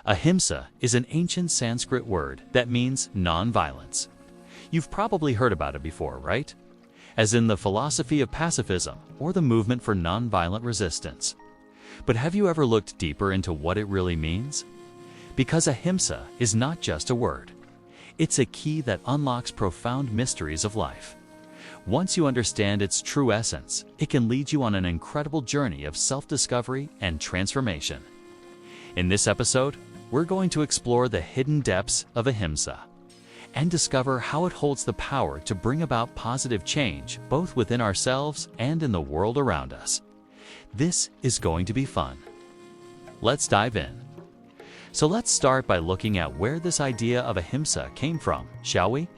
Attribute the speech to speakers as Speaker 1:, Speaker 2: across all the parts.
Speaker 1: Ahimsa is an ancient Sanskrit word that means non-violence. You've probably heard about it before, right? As in the philosophy of pacifism or the movement for non-violent resistance. But have you ever looked deeper into what it really means? Because ahimsa is not just a word. It's a key that unlocks profound mysteries of life. Once you understand its true essence, it can lead you on an incredible journey of self-discovery and transformation. In this episode, we're going to explore the hidden depths of ahimsa and discover how it holds the power to bring about positive change both within ourselves and in the world around us. This is going to be fun. Let's dive in. So let's start by looking at where this idea of ahimsa came from, shall we?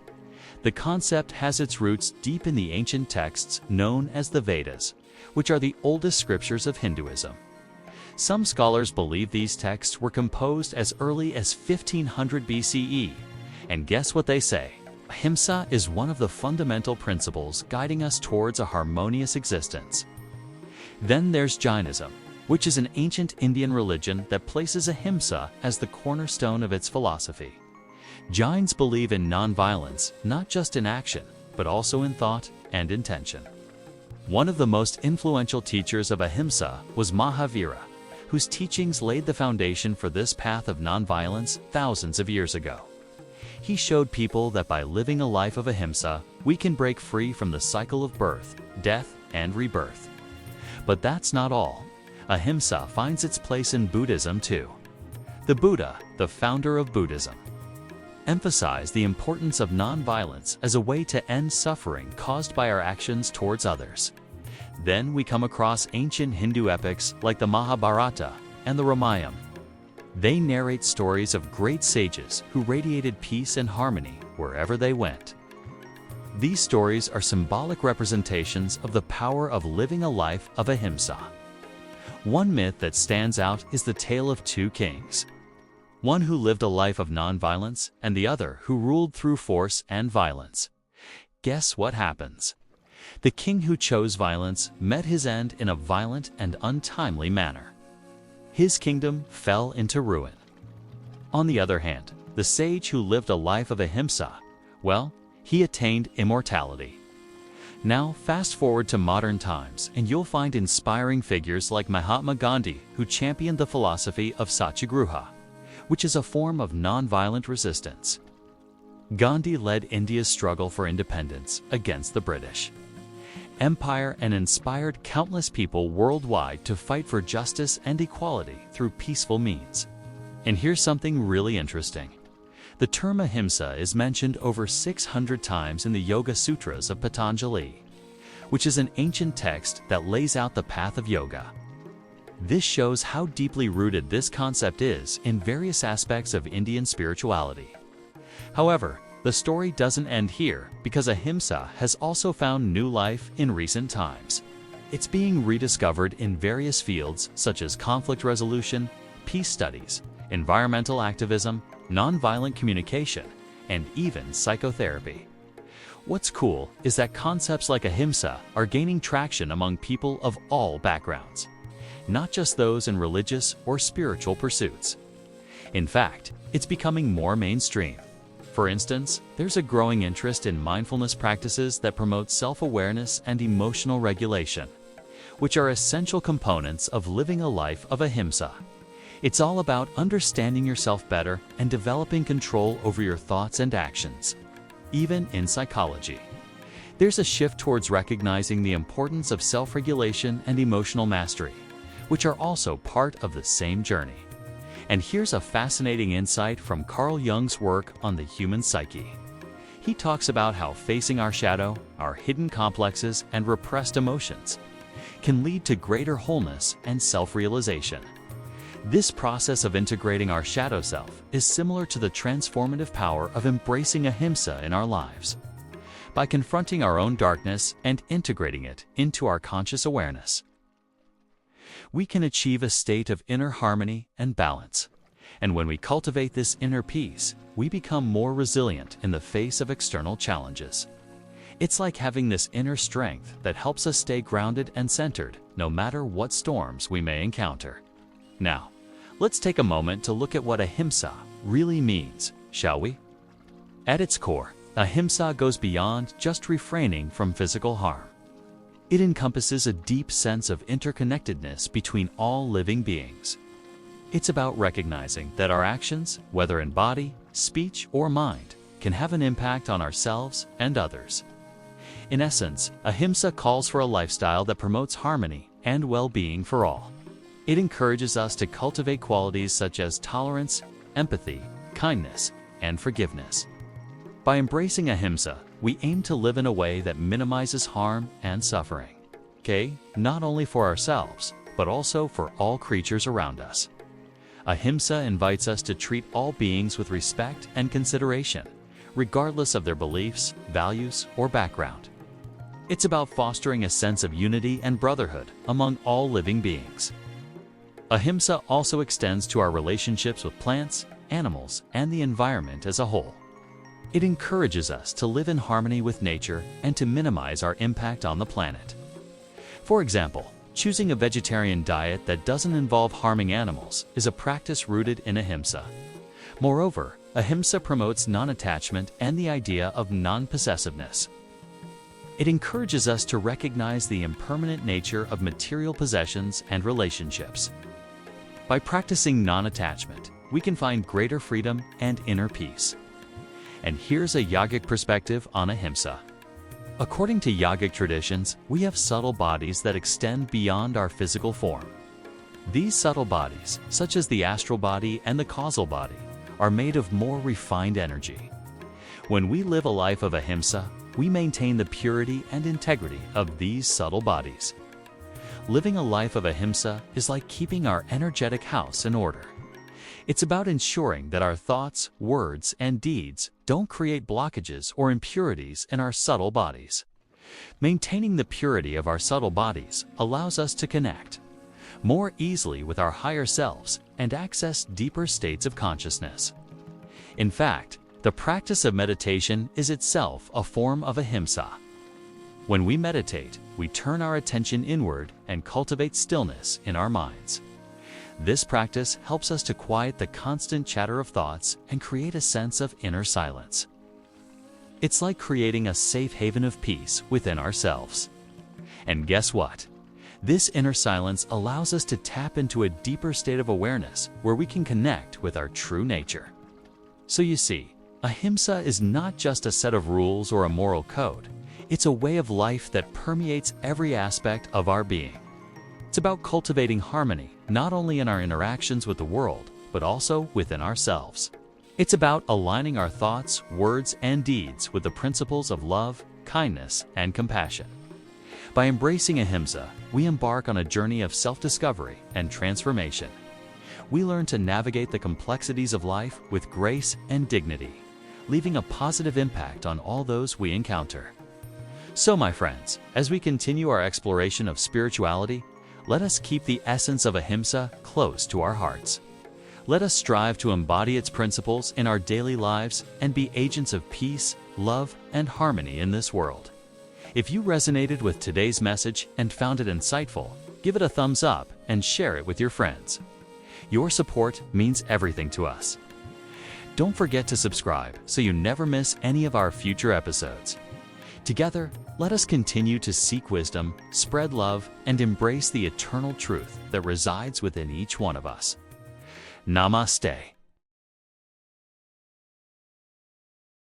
Speaker 1: The concept has its roots deep in the ancient texts known as the Vedas, which are the oldest scriptures of Hinduism. Some scholars believe these texts were composed as early as 1500 BCE. And guess what they say? Ahimsa is one of the fundamental principles guiding us towards a harmonious existence. Then there's Jainism, which is an ancient Indian religion that places ahimsa as the cornerstone of its philosophy. Jains believe in non-violence, not just in action, but also in thought and intention. One of the most influential teachers of ahimsa was Mahavira, whose teachings laid the foundation for this path of non-violence thousands of years ago. He showed people that by living a life of ahimsa, we can break free from the cycle of birth, death, and rebirth. But that's not all. Ahimsa finds its place in Buddhism too. The Buddha, the founder of Buddhism, emphasized the importance of non-violence as a way to end suffering caused by our actions towards others. Then we come across ancient Hindu epics like the Mahabharata and the Ramayana. They narrate stories of great sages who radiated peace and harmony wherever they went. These stories are symbolic representations of the power of living a life of ahimsa. One myth that stands out is the tale of two kings. One who lived a life of non-violence and the other who ruled through force and violence. Guess what happens? The king who chose violence met his end in a violent and untimely manner. His kingdom fell into ruin. On the other hand, the sage who lived a life of ahimsa, well, he attained immortality. Now fast forward to modern times and you'll find inspiring figures like Mahatma Gandhi who championed the philosophy of Satyagraha, which is a form of non-violent resistance. Gandhi led India's struggle for independence against the British Empire and inspired countless people worldwide to fight for justice and equality through peaceful means. And here's something really interesting. The term ahimsa is mentioned over 600 times in the Yoga Sutras of Patanjali, which is an ancient text that lays out the path of yoga. This shows how deeply rooted this concept is in various aspects of Indian spirituality. However, the story doesn't end here because ahimsa has also found new life in recent times. It's being rediscovered in various fields such as conflict resolution, peace studies, environmental activism, nonviolent communication, and even psychotherapy. What's cool is that concepts like ahimsa are gaining traction among people of all backgrounds, not just those in religious or spiritual pursuits. In fact, it's becoming more mainstream. For instance, there's a growing interest in mindfulness practices that promote self-awareness and emotional regulation, which are essential components of living a life of ahimsa. It's all about understanding yourself better and developing control over your thoughts and actions. Even in psychology, there's a shift towards recognizing the importance of self-regulation and emotional mastery, which are also part of the same journey. And here's a fascinating insight from Carl Jung's work on the human psyche. He talks about how facing our shadow, our hidden complexes, and repressed emotions can lead to greater wholeness and self-realization. This process of integrating our shadow self is similar to the transformative power of embracing ahimsa in our lives. By confronting our own darkness and integrating it into our conscious awareness, we can achieve a state of inner harmony and balance. And when we cultivate this inner peace, we become more resilient in the face of external challenges. It's like having this inner strength that helps us stay grounded and centered no matter what storms we may encounter. Now, Let's take a moment to look at what Ahimsa really means, shall we? At its core, Ahimsa goes beyond just refraining from physical harm. It encompasses a deep sense of interconnectedness between all living beings. It's about recognizing that our actions, whether in body, speech, or mind, can have an impact on ourselves and others. In essence, Ahimsa calls for a lifestyle that promotes harmony and well-being for all. It encourages us to cultivate qualities such as tolerance, empathy, kindness, and forgiveness. By embracing Ahimsa, we aim to live in a way that minimizes harm and suffering. Okay? Not only for ourselves, but also for all creatures around us. Ahimsa invites us to treat all beings with respect and consideration, regardless of their beliefs, values, or background. It's about fostering a sense of unity and brotherhood among all living beings. Ahimsa also extends to our relationships with plants, animals, and the environment as a whole. It encourages us to live in harmony with nature and to minimize our impact on the planet. For example, choosing a vegetarian diet that doesn't involve harming animals is a practice rooted in Ahimsa. Moreover, Ahimsa promotes non-attachment and the idea of non-possessiveness. It encourages us to recognize the impermanent nature of material possessions and relationships. By practicing non-attachment, we can find greater freedom and inner peace. And here's a yogic perspective on Ahimsa. According to yogic traditions, we have subtle bodies that extend beyond our physical form. These subtle bodies, such as the astral body and the causal body, are made of more refined energy. When we live a life of Ahimsa, we maintain the purity and integrity of these subtle bodies. Living a life of Ahimsa is like keeping our energetic house in order. It's about ensuring that our thoughts, words, and deeds don't create blockages or impurities in our subtle bodies. Maintaining the purity of our subtle bodies allows us to connect more easily with our higher selves and access deeper states of consciousness. In fact, the practice of meditation is itself a form of Ahimsa. When we meditate, we turn our attention inward and cultivate stillness in our minds. This practice helps us to quiet the constant chatter of thoughts and create a sense of inner silence. It's like creating a safe haven of peace within ourselves. And guess what? This inner silence allows us to tap into a deeper state of awareness where we can connect with our true nature. So you see, Ahimsa is not just a set of rules or a moral code. It's a way of life that permeates every aspect of our being. It's about cultivating harmony, not only in our interactions with the world, but also within ourselves. It's about aligning our thoughts, words, and deeds with the principles of love, kindness, and compassion. By embracing Ahimsa, we embark on a journey of self-discovery and transformation. We learn to navigate the complexities of life with grace and dignity, leaving a positive impact on all those we encounter. So, my friends, as we continue our exploration of spirituality, let us keep the essence of Ahimsa close to our hearts. Let us strive to embody its principles in our daily lives and be agents of peace, love, and harmony in this world. If you resonated with today's message and found it insightful, give it a thumbs up and share it with your friends. Your support means everything to us. Don't forget to subscribe so you never miss any of our future episodes. Together, let us continue to seek wisdom, spread love, and embrace the eternal truth that resides within each one of us. Namaste.